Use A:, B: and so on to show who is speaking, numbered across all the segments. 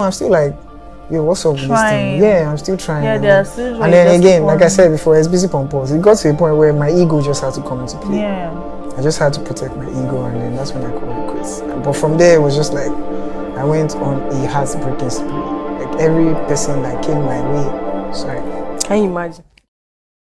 A: I'm still like, yo, what's up with this thing? Yeah, I'm still trying.
B: Yeah, there's still.
A: And then again, like I said before, it's busy pompous. It got to a point where my ego just had to come into play.
B: Yeah.
A: I just had to protect my ego, and then that's when I called it quits. But from there, it was just like, I went on a heartbreaking spree. Like every person that came my way. Sorry.
C: Can you imagine?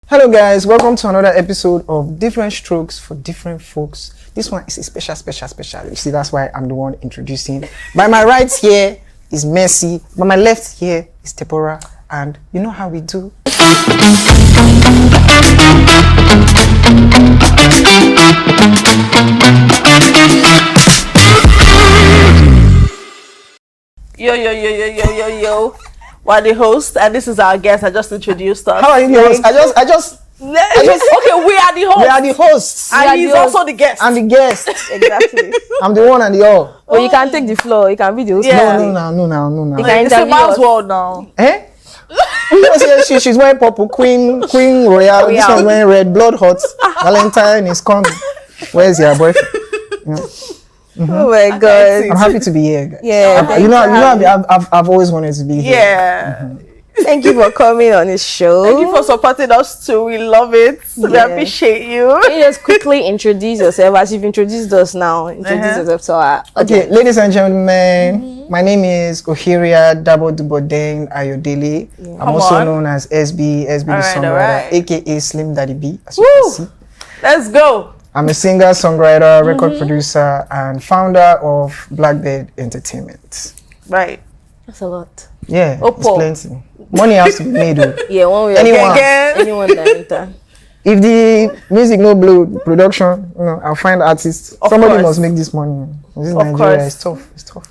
A: Hello guys, welcome to another episode of Different Strokes for Different Folks. This one is a special. You see, that's why I'm the one introducing. By my right here is Mercy. By my left here is Tepora. And you know how we do.
B: Yo. We're the host, and this is our guest. I just introduced us.
A: How are you the host? I just
B: okay, we are the hosts.
A: We are the hosts.
B: And he's also the guest.
A: I'm the guest.
C: Exactly.
A: I'm the one and the all.
C: Well, you can take the floor. You can be the host.
B: Yeah.
A: No.
C: You can
B: It's a
C: interview
B: man's
C: us.
B: world now.
A: Eh? She's wearing purple, Queen Royale. This one's wearing red, blood hot. Valentine is coming. Where's your boyfriend? You know?
C: Oh my God.
A: I'm happy to be here, guys.
C: Yeah.
A: I've always wanted to be here.
B: Yeah.
C: Thank you for coming on this show.
B: Thank you for supporting us too. We love it. We
C: Yeah.
B: appreciate you.
C: Can you just quickly introduce yourself as you've introduced us now? Introduce yourself to our
A: Okay, ladies and gentlemen, my name is Ohiria Dabo Dubodeng Ayodele. I'm also known as Esbee the songwriter, aka Slim Daddy B, as you can see.
B: Let's go.
A: I'm a singer, songwriter, record producer, and founder of Blackbird Entertainment.
B: Right.
C: That's a lot.
A: Yeah,
B: Oppo.
A: it's plenty. Money has to be made. Though.
C: Yeah, one way. Anyone that enter.
A: If the music no blow production, I'll find artists. Somebody must make this money. This Nigeria is tough. It's tough.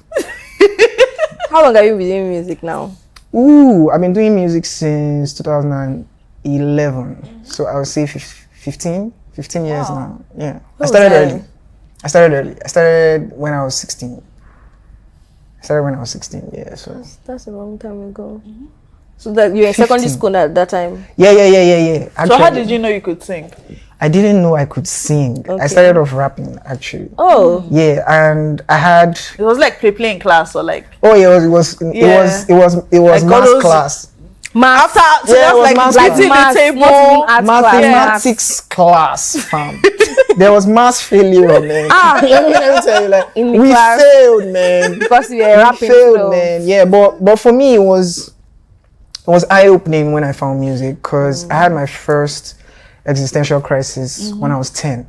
C: How long have you been doing music now?
A: I've been doing music since 2011. So I would say 15 years now. Yeah. I started early. I started when I was 16. Yeah. So
C: That's a long time ago. So that you were in secondary school at that time?
A: Yeah. Actually,
B: So how did you know you could sing?
A: I didn't know I could sing.
C: Okay.
A: I started off rapping actually.
C: Oh.
A: Yeah, and I had.
B: It was like playing class or like.
A: Oh yeah, it was
B: Like
A: math class.
C: Math.
B: After so
A: Yeah,
B: that's
A: it was
B: like
A: math
B: writing
A: class.
B: the table.
A: Mathematics class, fam. There was mass failure, man. Let me tell you, like
C: In the
A: we
C: class.
A: failed, man.
C: Because you were rapping.
A: Failed, man. Yeah, but for me it was eye-opening when I found music, because I had my first existential crisis when I was 10.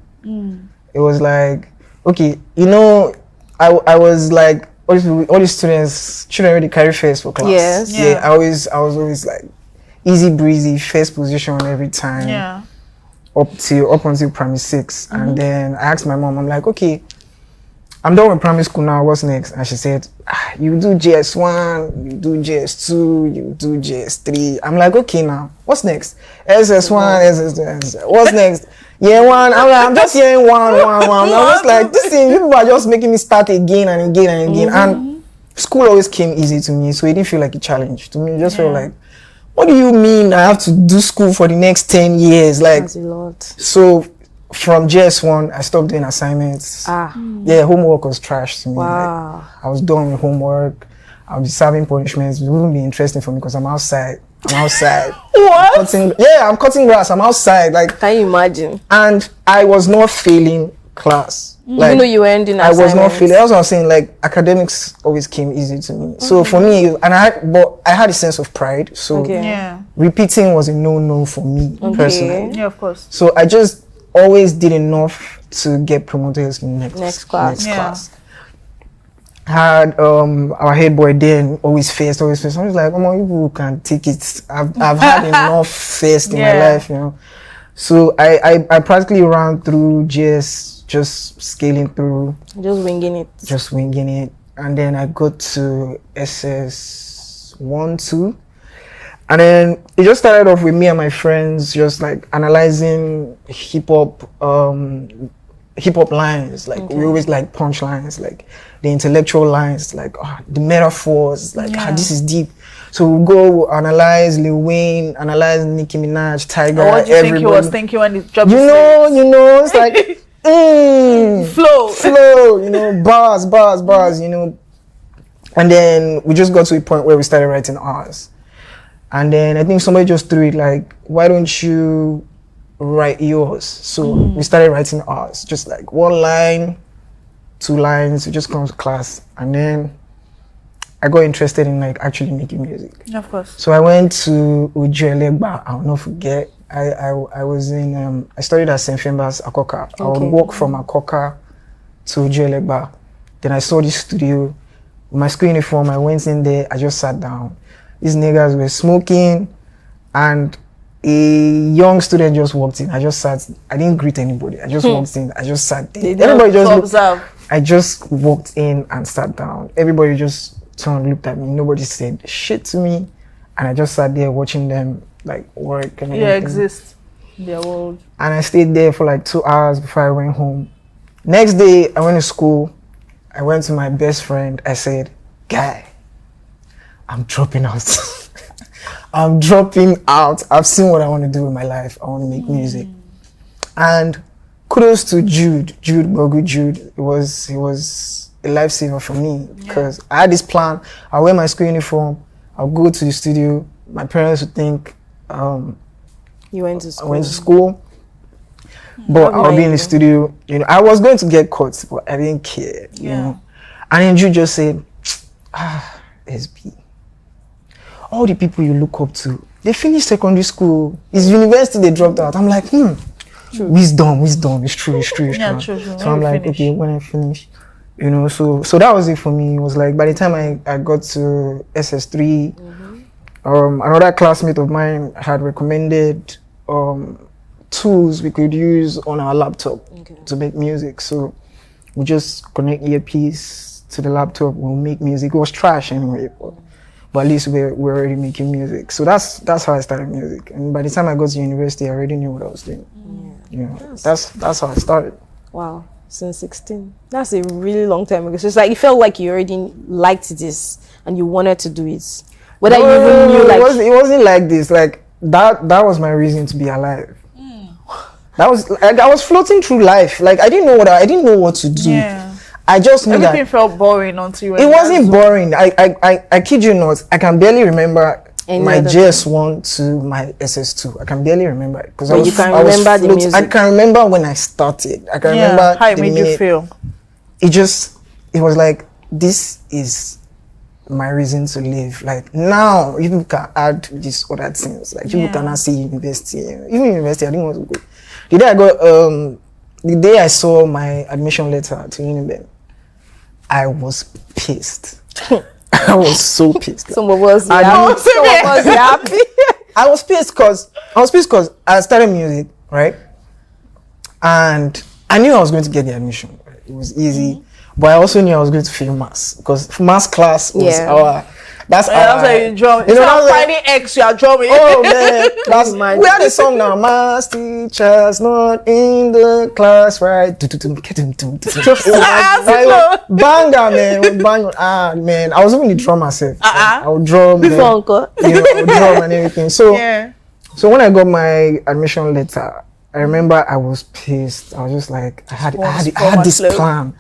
A: It was like, okay, I was like, all these students shouldn't really carry first for class.
C: Yes.
A: Yeah. I was always like easy breezy, first position every time.
B: Yeah.
A: Up until primary 6. And then I asked my mom, I'm like, okay, I'm done with primary school now, what's next? And she said, you do JS1, you do JS2, you do JS3. I'm like, okay now, what's next? SS1, SS2, what's next? Year 1, I'm just hearing one. I'm just like, this thing, people are just making me start again and again. And school always came easy to me, so it didn't feel like a challenge to me. It just felt like, what do you mean I have to do school for the next 10 years? Like,
C: That's a lot.
A: so from JS1, I stopped doing assignments. Yeah, homework was trash to me.
C: Wow.
A: Like, I was done with homework. I'll be serving punishments. It wouldn't be interesting for me because I'm outside.
B: What?
A: I'm cutting grass. I'm outside. Like,
C: Can you imagine?
A: and I was not failing class. Like,
C: Even though you were ending
A: I was not
C: assignments.
A: failing. That's what I'm saying. Like, academics always came easy to me. So for me, and I had a sense of pride. So
C: Okay.
B: Yeah.
A: repeating was a no for me personally.
B: Yeah, of course.
A: So I just always did enough to get promoted to
C: Next class.
A: Had our head boy then always first. I was like, oh, you people can take it. I've had enough first in my life, So I practically ran through just scaling through.
C: Just winging it.
A: And then I got to SS1, 2. And then it just started off with me and my friends just like analyzing hip hop lines. Like we always like punch lines, like the intellectual lines, like the metaphors, like this is deep. So we'll go analyze Lil Wayne, analyze Nicki Minaj, Tiger,
B: What do you think he was
A: everybody.
B: thinking when he dropped
A: You know, it's like
B: flow.
A: bars, And then we just got to a point where we started writing ours. And then I think somebody just threw it like, why don't you write yours? So we started writing ours, just like 1 line, 2 lines, we just come to class. And then I got interested in like actually making music.
B: Of course.
A: So I went to Ujuelegba, I'll not forget. I was in, I studied at St. Femba's, Akoka. I would walk from Akoka to Ujuelegba. Then I saw this studio. With my school uniform, I went in there, I just sat down. These niggas were smoking, and a young student just walked in. I just sat, I didn't greet anybody. I just walked in, I just sat there. Everybody just
B: observe.
A: I just walked in and sat down. Everybody just turned, looked at me. Nobody said shit to me. And I just sat there watching them like work and everything.
B: Exist in their world.
A: And I stayed there for like 2 hours before I went home. Next day, I went to school. I went to my best friend. I said, guy, I'm dropping out. I'm dropping out. I've seen what I want to do with my life. I want to make music. And kudos to Jude Bogu. He was a lifesaver for me because I had this plan. I'll wear my school uniform. I'll go to the studio. My parents would think
C: you went to school.
A: I went to school. But I'll be in the studio, you know. I was going to get caught, but I didn't care, you know. And then Jude just said, Esbee, all the people you look up to, they finished secondary school. It's university they dropped out. I'm like, wisdom. It's true.
B: Yeah, true.
A: So I'm like, okay, when I finish, you know. So that was it for me. It was like by the time I got to SS3, another classmate of mine had recommended tools we could use on our laptop to make music. So we just connect earpiece to the laptop, we'll make music. It was trash anyway, but at least we're already making music. So that's how I started music. And by the time I got to university, I already knew what I was doing. You know, that's how I started.
C: Wow, since 16. That's a really long time ago. So it's like it felt like you already liked this and you wanted to do it. Whether you even knew like
A: it wasn't like this. Like that was my reason to be alive. That was like I was floating through life. Like I didn't know what to do. Yeah. I just knew
B: everything felt boring until you were.
A: It wasn't boring. I kid you not. I can barely remember my JS1 to my SS2. I can barely remember it because
C: you can remember the music.
A: I can remember when I started. I can remember
B: how it made you feel.
A: It was like this is my reason to live. Like now, you can add these other things. Like people cannot see university. Even university, I didn't want to go. The day I saw my admission letter to Uniben, I was pissed. I was so pissed.
C: Some of us happy.
A: I was pissed because I started music, right? And I knew I was going to get the admission. Right? It was easy. But I also knew I was going to fail maths because maths class was our. That's
B: how you drum. It's not finding X, you are drumming.
A: Oh man, we had a song now. Maths teachers not in the class, right? Banger, man. Man, I was even the drum myself. I would drum.
C: Before uncle,
A: I would drum and everything. So when I got my admission letter, I remember I was pissed. I was just like, I had this plan.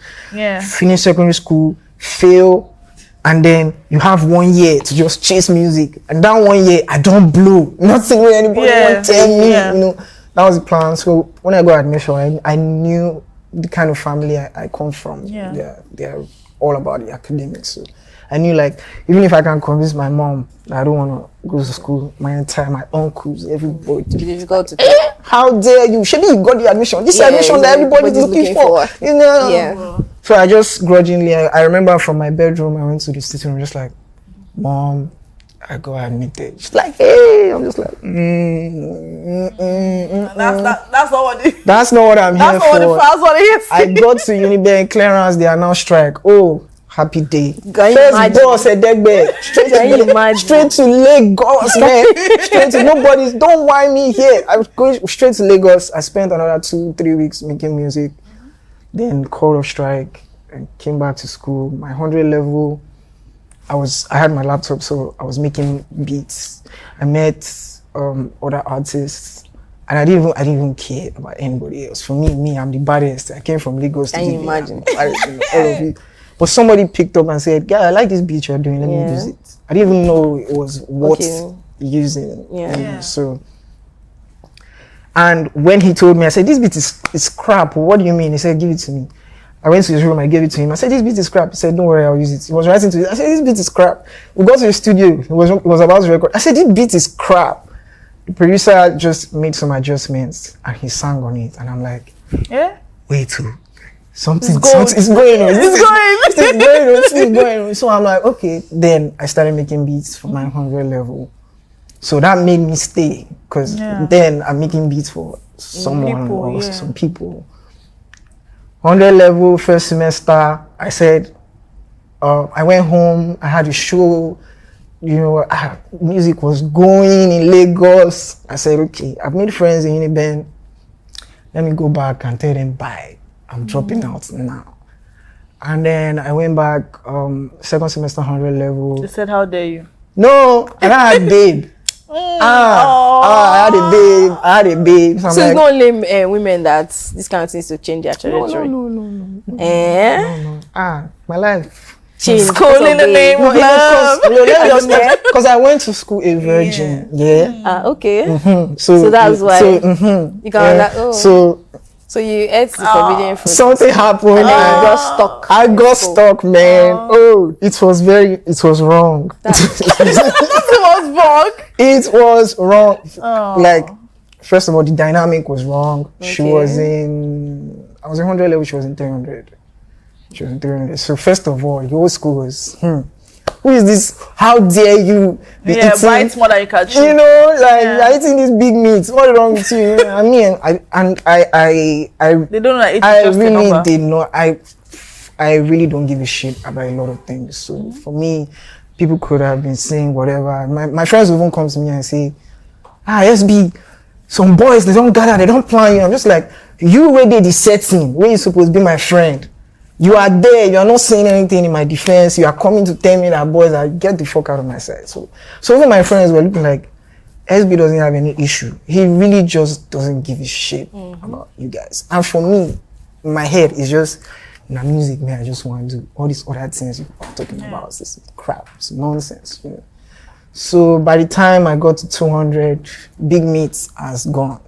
A: Finish secondary school, fail, and then you have 1 year to just chase music. And that 1 year, I don't blow. Nothing where anybody won't tell me. You know, that was the plan. So when I got admission, I knew the kind of family I come from. They're all about the academics. So I knew like, even if I can convince my mom that I don't want to go to school, my uncles, everybody.
C: Difficult to
A: how dare you? Maybe you got the admission. This admission that everybody's looking for. You know?
C: Yeah.
A: So I just grudgingly, I remember from my bedroom, I went to the sitting room just like, Mom, I got admitted. She's like, hey, I'm just like,
B: That's not what it is.
A: That's not what I'm here for.
B: That's what it is.
A: I got to Uniben clearance, they are now strike. Oh, happy day.
C: First
A: boss at Degbed. Straight to Lagos, man. Straight to nobody's. Don't whine me here. I was going straight to Lagos. I spent another 2-3 weeks making music. Then called off strike and came back to school. My 100 level, I had my laptop, so I was making beats. I met other artists, and I didn't even care about anybody else. For me, I'm the baddest. I came from Lagos.
C: Can you imagine?
A: All of you. But somebody picked up and said, "Yeah, I like this beat you're doing. Let me
C: Yeah.
A: use it." I didn't even know it was what
C: Okay.
A: using.
C: Yeah.
A: You know, so. And when he told me, I said, "This beat is crap." What do you mean? He said, "Give it to me." I went to his room, I gave it to him. I said, "This beat is crap." He said, "Don't worry, I'll use it." He was writing to it. I said, "This beat is crap." We got to the studio. It was about to record. I said, "This beat is crap." The producer just made some adjustments and he sang on it. And I'm like,
B: Yeah.
A: wait till something is
B: gold.
A: going on.
B: It's going.
A: This is going on. So I'm like, okay. Then I started making beats for my 100 level. So that made me stay, because then I'm making beats for someone
B: People,
A: or
B: yeah.
A: some people. 100 level, first semester, I said, I went home, I had a show, you know, music was going in Lagos. I said, okay, I've made friends in Uniben. Let me go back and tell them, bye, I'm dropping out now. And then I went back, second semester, 100 level.
B: They said, how dare you?
A: No, and I had babe. I had a babe. So,
C: So it's not only women that this kind of things to change their trajectory.
A: No. My life.
C: Change.
B: School in the name of love.
A: Because I went to school a virgin. Yeah.
C: Okay.
A: So
C: that's why you can
A: So
C: so you ate the forbidden fruit.
A: something happened.
C: And then you got stuck.
A: I got stuck, man. It was wrong. It was wrong. Like, first of all, the dynamic was wrong. She was I was in 100 level, she was in 300. So first of all, the old school was, who is this? How dare you be eating?
B: Bite more than you can chew.
A: You know, like, you're eating this big meat. What's wrong with you? I mean,
B: They don't like
A: I
B: just a
A: really
B: number.
A: did not. I really don't give a shit about a lot of things. So for me, people could have been saying whatever. My friends will even come to me and say, Esbee, some boys, they don't gather, they don't plan you. I'm just like, you where did the setting, where you supposed to be my friend. You are there, you are not saying anything in my defense. You are coming to tell me that boys, I get the fuck out of my side. So even my friends were looking like, Esbee doesn't have any issue. He really just doesn't give a shit about you guys. And for me, in my head, it's just, music, man, I just want to do all these other things you are talking about. It's just crap, it's nonsense. You know? So by the time I got to 200, Big Meat has gone.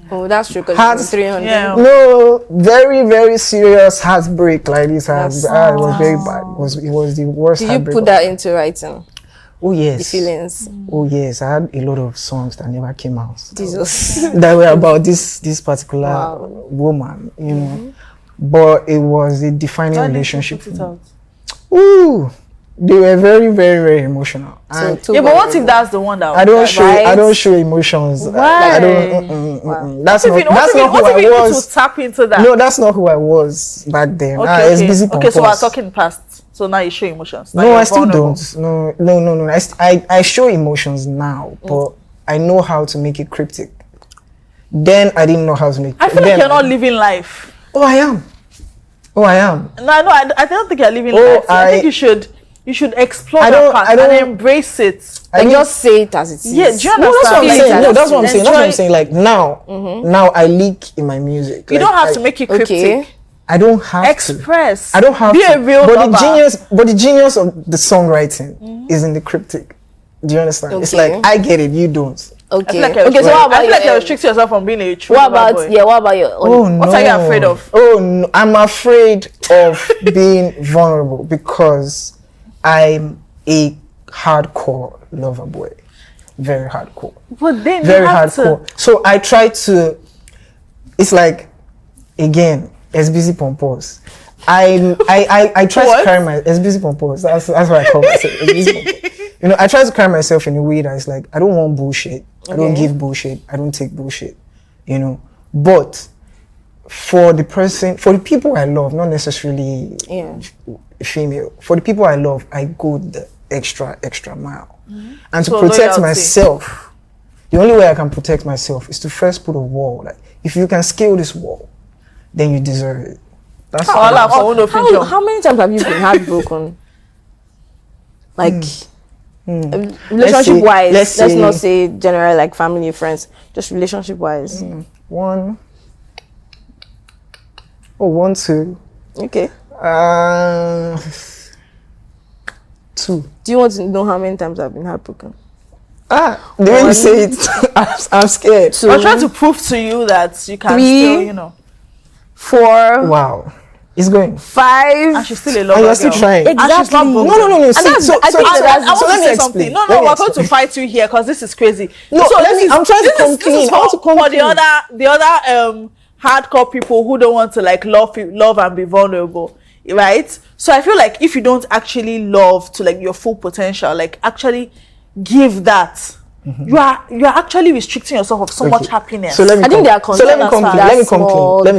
C: Oh, that's true, because it's 300.
B: Yeah.
A: No, very, very serious heartbreak like this. It was very bad. It was the worst
C: Did you
A: heartbreak.
C: put that into writing?
A: Oh, yes.
C: The feelings?
A: Oh, yes. I had a lot of songs that never came out.
C: Jesus.
A: That were about this particular woman, you know. But it was a defining relationship. Ooh, they were very, very, very emotional. And
B: But what if that's the one that
A: I don't show emotions.
B: Why?
A: I don't. That's not who
B: what if
A: I
B: you
A: was.
B: to tap into that?
A: No, that's not who I was back then.
B: Okay, so we're talking past. So now you show emotions. Now
A: No,
B: you're
A: I still
B: vulnerable.
A: don't. No. I show emotions now, but I know how to make it cryptic. Then I didn't know how to make it.
B: I feel like you're not living life.
A: Oh, I am. No,
B: I don't think you're living life. I think you should explore that part and embrace it.
C: And just say it as it is.
B: Yeah, do you understand?
A: No, that's what I'm saying. That's what I'm saying. Like now I leak in my music.
B: You don't have to make it cryptic.
C: Okay.
A: I don't have
B: Express.
A: I don't have
B: Be
A: to.
B: a real lover.
A: The genius of the songwriting is in the cryptic. Do you understand?
C: Okay.
A: It's like, I get it, you don't.
C: Okay.
B: I feel like you're restricting yourself from being a true
C: what
B: lover
C: about
B: boy.
C: what about your own?
B: What are you afraid of?
A: Oh no, I'm afraid of being vulnerable because I'm a hardcore lover boy. Very hardcore.
B: But then
A: Very
B: you have
A: hardcore.
B: to.
A: So I try to, it's like, again, Esbee Pompous. I try to carry my Esbee Pompous. That's what I call myself. Esbee Pompous. You know, I try to carry myself in a way that is like, I don't want bullshit. I don't give bullshit. I don't take bullshit. You know, but for the people I love, not necessarily female, for the people I love, I go the extra mile. And to protect myself, the only way I can protect myself is to first put a wall. Like, if you can scale this wall, then you deserve it. That's
C: how many times have you been heartbroken? Like, relationship wise, let's not say general, like family, friends, just relationship wise.
A: One, two.
C: Okay.
A: 2.
C: Do you want to know how many times I've been heartbroken?
A: The way you say it, I'm scared.
B: So I'm trying to prove to you that you can
C: 3,
B: still,
C: 4.
A: Wow. It's going
C: 5.
B: And she's still a lover.
A: And you're still trying.
C: Exactly.
B: And she's not broken.
A: No. See,
C: I
A: so
C: think
A: let
B: I
A: me
B: say
A: explain.
B: something. No,
A: Let me
B: we're going to
A: explain.
B: fight you here because this is crazy.
A: No,
B: so
A: I'm trying to come clean.
B: This is
A: I want to come
B: for
A: clean.
B: the other hardcore people who don't want to like love and be vulnerable, right? So I feel like if you don't actually love to like your full potential, like actually give that. You are actually restricting yourself of so much happiness.
A: So let me
C: Let me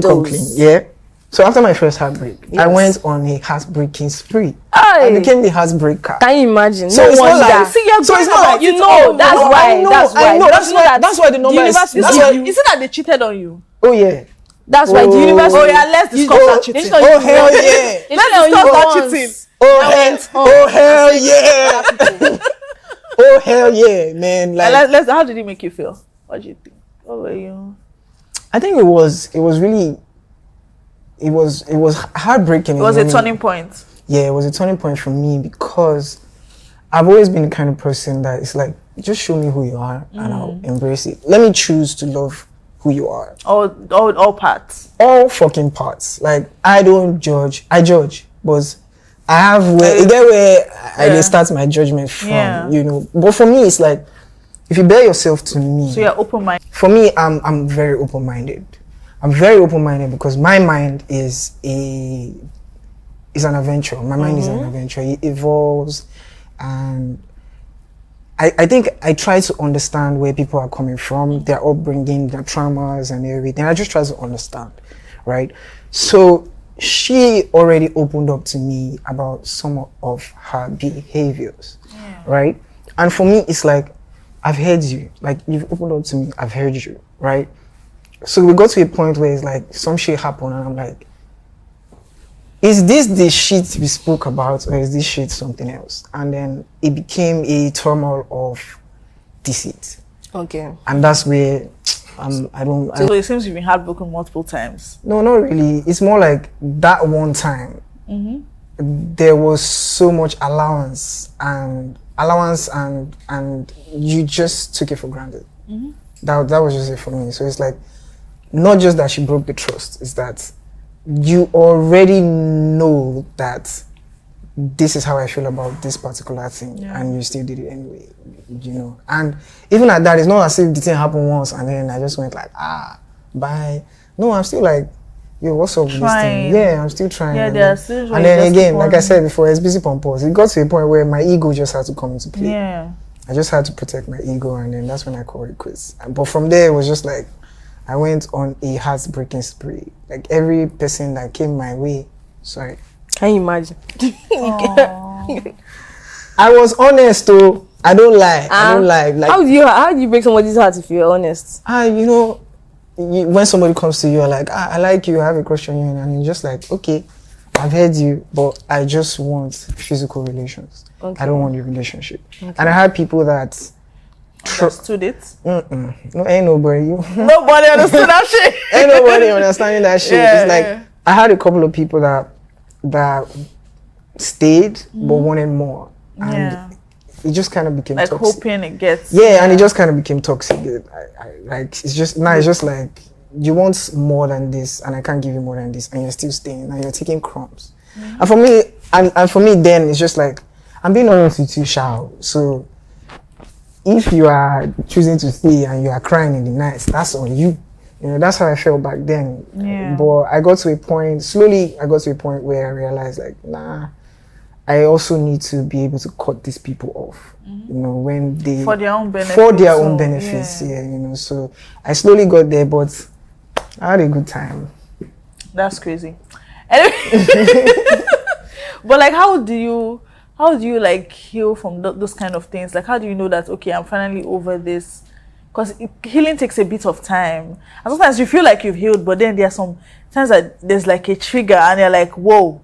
A: come clean. Yeah. So after my first heartbreak, I went on a heartbreaking spree. I became the heartbreaker.
C: Can you imagine?
A: So it's not like
B: see, you're
A: so it's
B: going
A: not like that's why the number is.
B: Is it that they cheated on you?
A: Oh yeah.
C: That's why the universe.
B: Oh yeah, let's discuss that cheating.
A: Oh hell yeah.
B: Let's discuss that cheating.
A: Oh hell yeah. Oh hell yeah, man! Like,
B: how did it make you feel? What did you think? What were you?
A: I think it was heartbreaking.
B: It was a turning point.
A: Yeah, it was a turning point for me because I've always been the kind of person that it's like, just show me who you are and I'll embrace it. Let me choose to love who you are.
B: All parts.
A: All fucking parts. Like, I don't judge. I judge, but I have where I start my judgment from, But for me, it's like, if you bear yourself to me.
B: So you're open-minded.
A: For me, I'm very open-minded. I'm very open-minded because my mind is an adventure. My mind is an adventure. It evolves, and I think I try to understand where people are coming from, their upbringing, their traumas, and everything. I just try to understand, right? So she already opened up to me about some of her behaviors, right? And for me, it's like, I've heard you. Like, you've opened up to me, I've heard you, right? So we got to a point where it's like, some shit happened, and I'm like, is this the shit we spoke about, or is this shit something else? And then it became a turmoil of deceit.
C: Okay.
A: And that's where
B: So it seems you've been heartbroken multiple times.
A: No, not really. It's more like that one time. There was so much allowance and you just took it for granted. That was just it for me. So it's like, not just that she broke the trust, it's that you already know that this is how I feel about this particular thing, and you still did it anyway, And even at that, it's not as if the thing happened once and then I just went like, bye. No, I'm still like, yo, what's up with this thing? Yeah, I'm still trying.
B: Yeah, still
A: and then again, like I said before, it's busy pompous. It got to a point where my ego just had to come into play.
B: Yeah.
A: I just had to protect my ego, and then that's when I called it quits. But from there, it was just like, I went on a heartbreaking spree. Like, every person that came my way, sorry.
C: Can you imagine?
A: I was honest though. I don't lie. I don't lie. Like,
C: how do you break somebody's heart if you're honest?
A: When somebody comes to you, you're like, I like you, I have a crush on you, and you're just like, okay, I've heard you, but I just want physical relations. Okay. I don't want your relationship. Okay. And I had people that
B: understood it.
A: No, ain't nobody.
B: Nobody understood that shit.
A: Ain't nobody understanding that shit.
B: Yeah,
A: it's like I had a couple of people that stayed but wanted more, and it just kind of became
B: like
A: toxic.
B: hoping it gets.
A: Yeah, and it just kind of became toxic. It's just like, you want more than this, and I can't give you more than this, and you're still staying, and you're taking crumbs. And for me, and for me, then it's just like, I'm being honest with you, Shao. So if you are choosing to stay and you are crying in the night, that's on you. That's how I felt back then.
B: Yeah.
A: But I got to a point where I realized, like, nah, I also need to be able to cut these people off. When they
B: for their own benefits.
A: So I slowly got there, but I had a good time.
B: That's crazy. Anyway, but like, how do you like heal from those kind of things? Like, how do you know that, okay, I'm finally over this? Because healing takes a bit of time, and sometimes you feel like you've healed, but then there are some times that there's like a trigger, and you're like, whoa,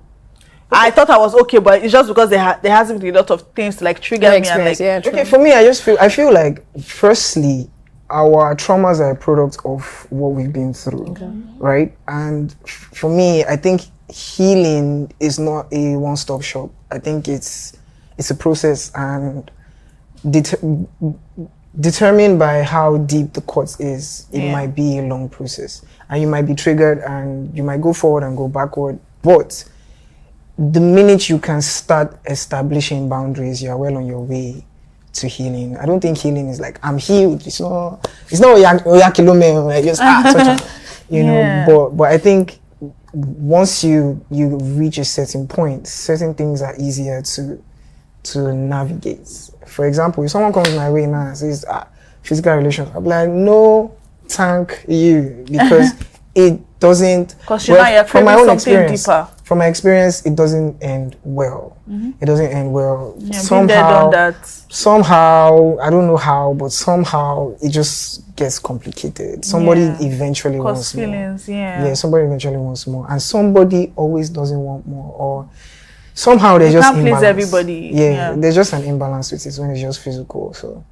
B: I thought I was okay, but it's just because there hasn't been a lot of things to like trigger me. And like,
A: okay, for me, I feel like, firstly, our traumas are a product of what we've been through, right? And for me, I think healing is not a one-stop shop. I think it's a process, and determined by how deep the cut is, it might be a long process, and you might be triggered, and you might go forward and go backward. But the minute you can start establishing boundaries, you are well on your way to healing. I don't think healing is like, I'm healed. It's not oyakilome, like just touch it, you know. But I think once you reach a certain point, certain things are easier to navigate. For example, if someone comes my way now and says physical relations, I'm like, no, thank you, because it doesn't.
B: Because you're
A: from my own experience,
B: deeper.
A: From my experience, it doesn't end well. It doesn't end well.
B: Yeah,
A: somehow, I don't know how, but somehow it just gets complicated. Somebody eventually wants
B: feelings,
A: more. Yeah, somebody eventually wants more, and somebody always doesn't want more, or somehow there's just
B: can't
A: imbalance.
B: Please everybody.
A: Yeah, there's just an imbalance with it when it's just physical.
C: So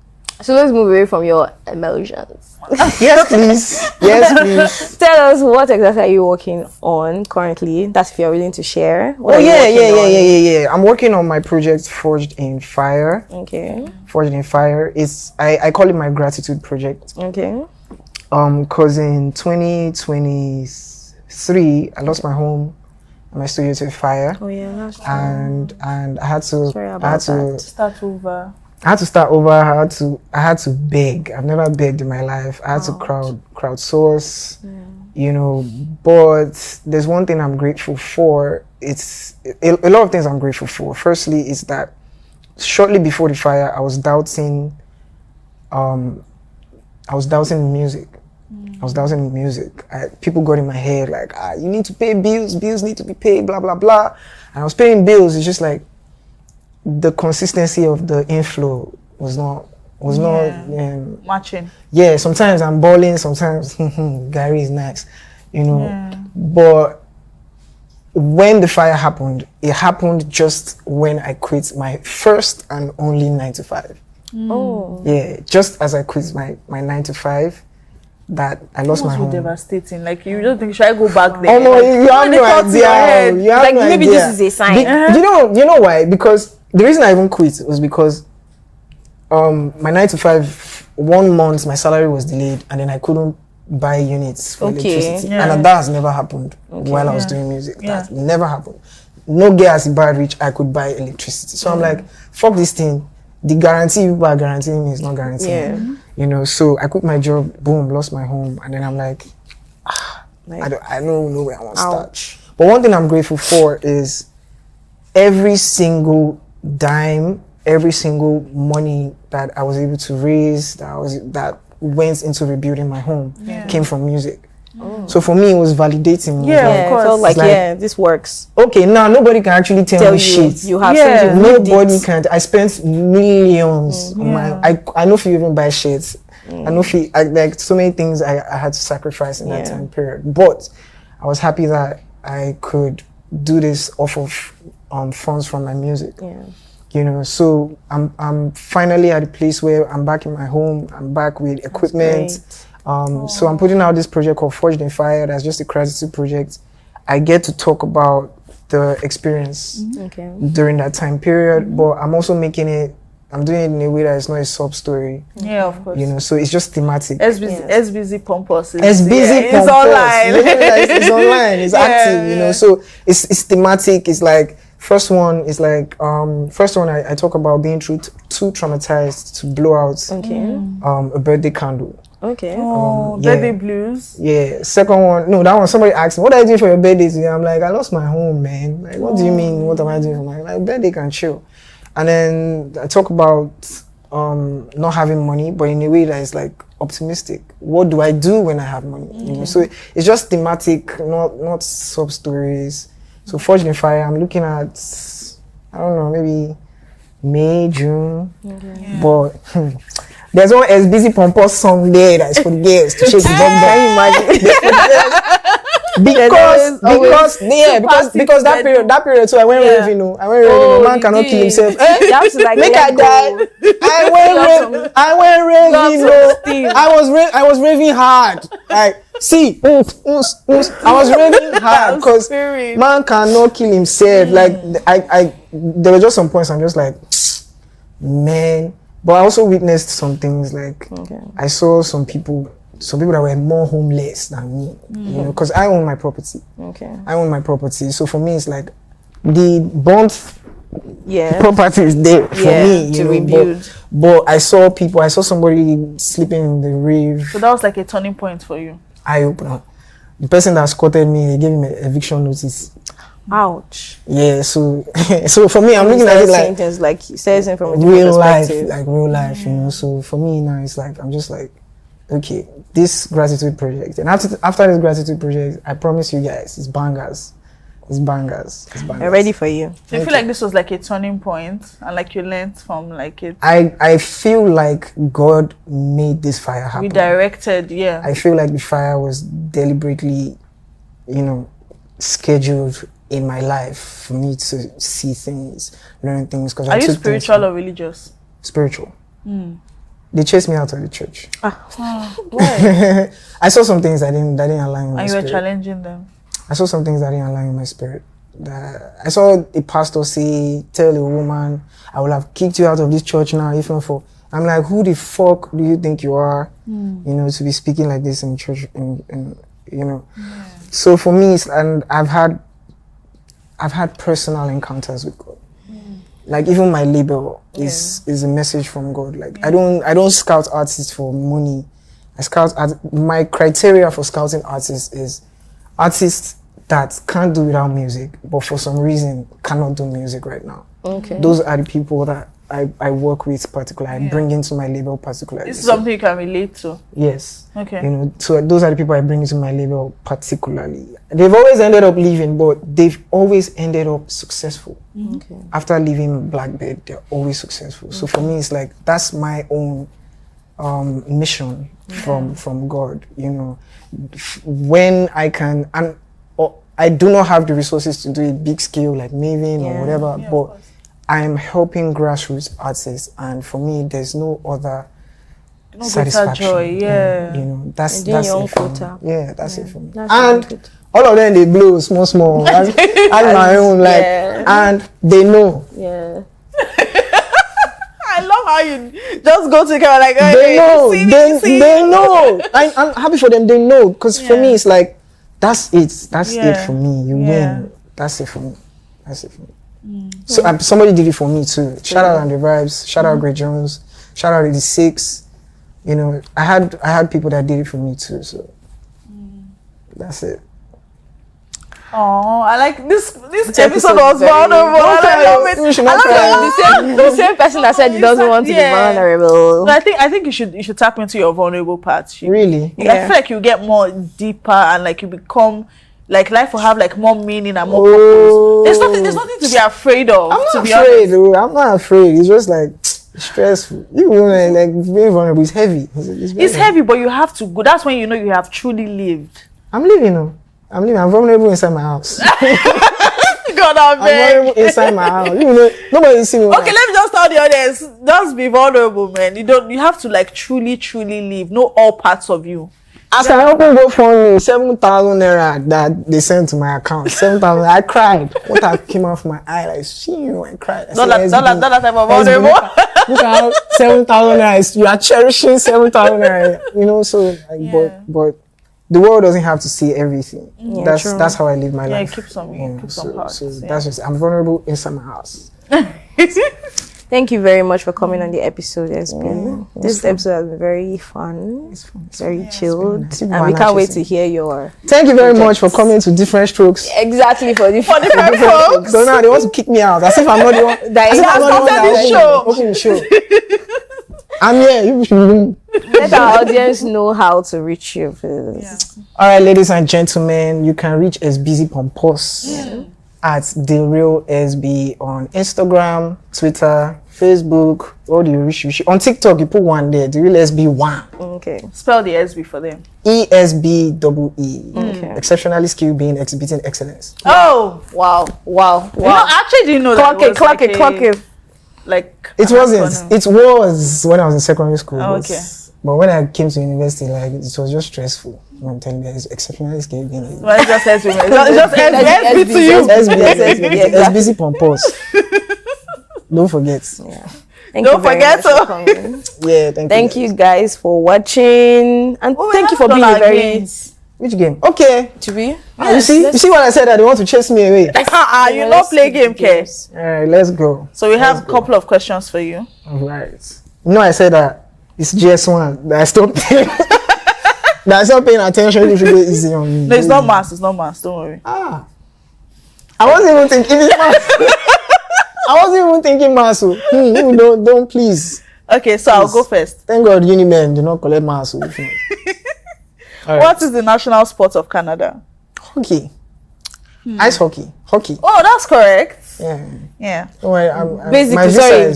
C: let's move away from your emotions.
A: Yes, please. Yes, please.
C: Tell us, what exactly are you working on currently? That's if you're willing to share.
A: Yeah. I'm working on my project, Forged in Fire.
C: Okay.
A: Forged in Fire. I call it my gratitude project.
C: Okay.
A: Cause in 2023, I lost my home. My studio to fire.
C: Oh yeah, that's true.
A: And I had to
B: start over.
A: I had to start over. I had to beg. I've never begged in my life. I had to crowdsource, you know. But there's one thing I'm grateful for. It's a lot of things I'm grateful for. Firstly, is that shortly before the fire, I was doubting music. I was doubting music. People got in my head like, you need to pay bills. Bills need to be paid. Blah blah blah. And I was paying bills. It's just like, the consistency of the inflow was not
B: matching.
A: Yeah, sometimes I'm balling, sometimes Gary is nice, you know. But when the fire happened, it happened just when I quit my first and only 9 to 5.
C: Oh.
A: Yeah, just as I quit my 9 to 5, that I lost my home.
B: Devastating. Like, you just think, should I go back there?
A: Oh no, you have no idea. You have
C: like
A: no
C: maybe
A: idea.
C: this is a sign.
A: You know why? Because the reason I even quit was because my 9 to 5, 1 month my salary was delayed, and then I couldn't buy units for electricity. And that has never happened while I was doing music. That never happened. No gas bad rich, I could buy electricity. So I'm like, fuck this thing. The guarantee people are guaranteeing me is not guaranteeing. You know, so I quit my job, boom, lost my home, and then I'm like, I don't know where I want to start. But one thing I'm grateful for is every single dime, every single money that I was able to raise, that went into rebuilding my home, came from music. So for me, it was validating.
C: Of course. Felt like, this works.
A: Okay, now nobody can actually tell me shit.
C: You have
A: nobody can. I spent millions on I know if you even buy shit. I know if like so many things I had to sacrifice in that time period. But I was happy that I could do this off of funds from my music. You know, so I'm finally at a place where I'm back in my home. I'm back with equipment. So I'm putting out this project called Forged in Fire. That's just a gratitude project. I get to talk about the experience during that time period, but I'm also making it. I'm doing it in a way that it's not a sub story.
B: Yeah, of course.
A: You know, so it's just thematic.
B: Esbee Pompous.
A: It's online. It's online. It's active. You know, so it's thematic. It's like first one I talk about being too traumatized to blow out a birthday candle.
B: Birthday blues.
A: Yeah. Second one, that one somebody asked me, what are you doing for your birthday today? I'm like, I lost my home, man. Like, what do you mean? What am I doing for my birthday? Can chill. And then I talk about not having money, but in a way that is like optimistic. What do I do when I have money? You know, so it's just thematic, not sub stories. So Forged in Fire, I'm looking at, I don't know, maybe May, June. But there's one Esbee Pompous song there that's for the girls to shake the bum. Can you imagine? because that period. So I went raving. Man cannot kill himself.
C: You have to like
A: make I die. I went went raving, bro. I was raving hard. Like, see, I was raving hard because man cannot kill himself. Like, there were just some points I'm just like, man. But I also witnessed some things. Like, I saw some people that were more homeless than me. You know, because I own my property. I own my property. So for me, it's like the bond property is there for me to rebuild. But I saw somebody sleeping in the rave.
B: So that was like a turning point for you.
A: Eye opener. The person that escorted me, they gave him an eviction notice.
C: Ouch.
A: Yeah, so for me, I'm looking at it like
C: things like he says it from a
A: real life, like real life, you know. So for me now, it's like I'm just like, okay, this gratitude project, and after this gratitude project, I promise you guys, it's bangers. It's bangers.
C: I'm ready for you.
B: So you feel like this was like a turning point, and like you learned from like it.
A: I feel like God made this fire happen.
B: Redirected, yeah.
A: I feel like the fire was deliberately, you know, scheduled in my life for me to see things, learn things.
B: Are you spiritual or religious?
A: Spiritual. They chased me out of the church.
B: Why?
A: I saw some things that didn't align with my spirit.
B: And you were challenging them.
A: I saw some things that didn't align with my spirit. I saw a pastor tell a woman, I will have kicked you out of this church now if not for. I'm like, who the fuck do you think you are? You know, to be speaking like this in church, and you know. Yeah. So for me, and I've had personal encounters with God. Like even my label is a message from God. Like I don't scout artists for money. My criteria for scouting artists is artists that can't do without music, but for some reason cannot do music right now. Those are the people that I work with particularly. I bring into my label particularly.
B: This is something you can relate to.
A: Yes.
B: Okay.
A: You know, so those are the people I bring into my label particularly. They've always ended up leaving, but they've always ended up successful. After leaving Blackbird, they're always successful. So for me, it's like that's my own mission from God. You know, when I can, and I do not have the resources to do a big scale like Maven or whatever, but I'm helping grassroots artists, and for me, there's no other satisfaction.
B: Joy,
A: you know, that's it for me. Yeah, that's it for me. And all of them, they blow small. I my own, like, and they know.
C: Yeah.
B: I love how you just go to the camera like,
A: they know. They know. I'm happy for them. They know, because for me, it's like that's it. That's it for me. You win. That's it for me. That's it for me. So somebody did it for me too. Shout out on the vibes. Shout out Greg Jones. Shout out 86. You know, I had people that did it for me too. So that's it.
B: Oh, I like this episode was vulnerable. I love it. I love
C: the same person that said he doesn't want to be vulnerable.
B: So I think you should tap into your vulnerable parts.
A: Really?
B: I feel like you get more deeper, and like you become like life will have like more meaning and more purpose. There's nothing to be afraid of.
A: I'm not afraid. I'm not afraid. It's just like stressful. Even like being vulnerable is heavy.
B: It's heavy, but you have to go. That's when you know you have truly lived.
A: I'm living. I'm vulnerable inside my house.
B: God, I'm
A: vulnerable inside my house. You know, nobody see me.
B: Okay, let me just tell the audience. Just be vulnerable, man. You have to like truly live. Know all parts of you.
A: As I open GoFundMe, 7,000 naira that they sent to my account. 7,000. I cried. Water came off my eye. Like, I cried. Not
B: that type of vulnerable.
A: Look at how 7,000 naira. You are cherishing 7,000 naira. You know, so like, but the world doesn't have to see everything. That's how I live my life.
B: Keep some parts.
A: So that's just, I'm vulnerable inside my house.
C: Thank you very much for coming on the episode, Esbee. This episode has been very fun. It's fun. Very chilled. And we can't wait to hear your
A: Thank you very much for coming to Different Strokes.
C: Exactly, for different
B: folks.
A: So now they want to kick me out. As if I'm not the one. That open the show. I'm here. You should
C: let our audience know how to reach you.
A: All right, ladies and gentlemen, you can reach Esbee Pompous at The Real Esbee on Instagram, Twitter, Facebook. What do you reach? On TikTok, you put one there. The Real Esbee 1.
C: Okay.
B: Spell the Esbee for them.
A: ESBEE. Okay. Exceptionally skilled being exhibiting excellence.
B: Oh, wow.
C: I
B: actually didn't know
C: clock
B: that.
C: Clock it.
B: Like
A: It wasn't. It was when I was in secondary school.
B: Oh, okay.
A: But when I came to university, like, it was just stressful. I'm telling you, it's exceptionally scary.
B: Well, it's just Esbee. It's just Esbee to you.
A: Esbee Pompous. Don't forget.
C: Yeah.
B: Don't forget to.
A: Yeah,
C: thank you guys for watching, and thank you for being a very
B: games.
A: Which game? Okay.
C: to be.
A: You see what I said, that they want to chase me away.
B: You not play game, K.
A: Alright, let's go.
B: So we have a couple of questions for you.
A: Alright. You know, I said that it's GS1 that I stopped paying. That I stopped paying attention. It should be easy on me.
B: No, it's not maths. It's not maths. Don't worry.
A: I wasn't even thinking maths. I wasn't even thinking maths. Don't please.
B: Okay, so I'll go first.
A: Thank God Unimen do not collect maths.
B: What is the national sport of Canada?
A: Hockey. Ice hockey. Hockey.
B: Oh, that's correct.
A: Yeah. Don't worry,
C: Basically, sorry,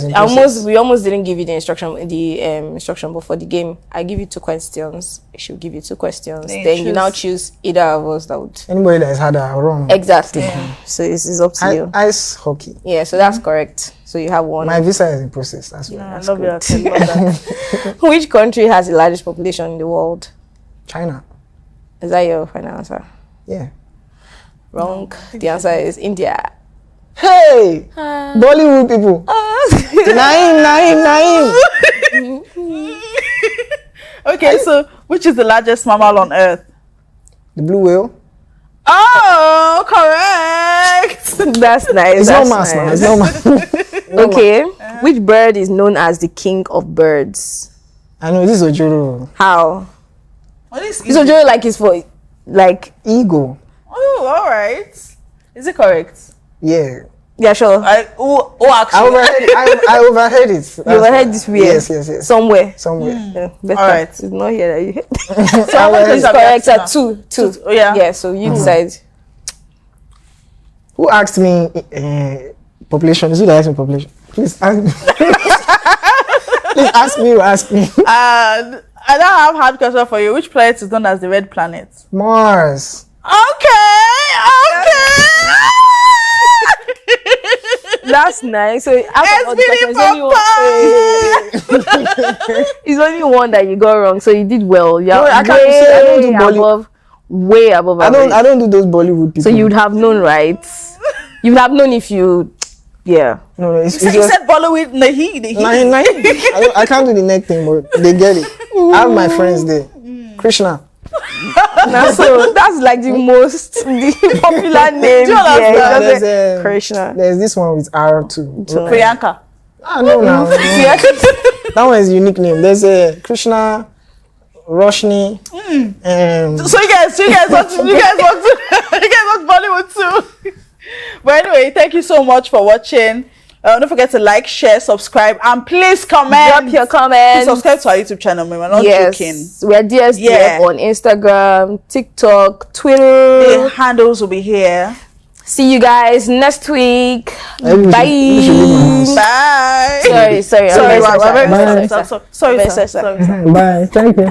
C: we almost didn't give you the instruction, but for the game, I give you 2 questions. I should give you 2 questions. Then you now choose either of us that would.
A: Anybody that has had a wrong.
C: Exactly. So it's up to you.
A: Ice hockey.
C: Yeah, so that's correct. So you have 1.
A: My visa is in process. That's why.
B: I love that.
C: Which country has the largest population in the world?
A: China.
C: Is that your final answer?
A: Yeah.
C: Wrong. The answer is India.
A: Hey! Bollywood people. Naim.
B: Okay, so which is the largest mammal on Earth?
A: The blue whale.
B: Oh, correct.
C: That's nice.
A: It's not mass now. It's not mass.
C: Okay. Which bird is known as the king of birds?
A: I know, this is Ojoro.
C: How?
B: This
C: This Ojoro is for like
A: Eagle.
B: Oh, all right. Is it correct?
A: Yeah.
C: Yeah, sure.
B: Actually.
A: I overheard it.
C: You overheard this way?
A: Yes.
C: Somewhere.
A: Yeah,
C: better.
B: All right.
C: It's not here that you heard.
B: So how much
C: It's
B: is
C: correct at
B: correct?
C: 2.
B: Oh, yeah.
C: Yeah, so you decide.
A: Who asked me population? Is it that asked me population? Please ask me. Please ask me.
B: I don't have hard question for you. Which planet is known as the red planet?
A: Mars.
B: Okay.
C: That's nice. So after all the questions, it's only one that you got wrong. So you did well. Yeah,
A: I don't do Bollywood.
C: Way above.
A: I don't do those Bollywood people.
C: So you would have known, right? You would have known if you. Yeah.
A: No, it's
B: You said Bollywood. Nahi.
A: I can't do the neck thing, but they get it. I have my friends there. Krishna.
C: So that's like the most popular name.
A: There's
C: Krishna.
A: There's this one with R too.
B: Priyanka.
A: No. That one is a unique name. There's a Krishna, Roshni.
B: So you guys want Bollywood too. But anyway, thank you so much for watching. Don't forget to like, share, subscribe, and please comment.
C: Drop your comments.
B: Please subscribe to our YouTube channel, man. We're not joking.
C: We're DSDF on Instagram, TikTok, Twitter.
B: The handles will be here.
C: See you guys next week. Bye.
B: Bye.
C: Sorry.
B: Sorry.
A: Bye. Thank you.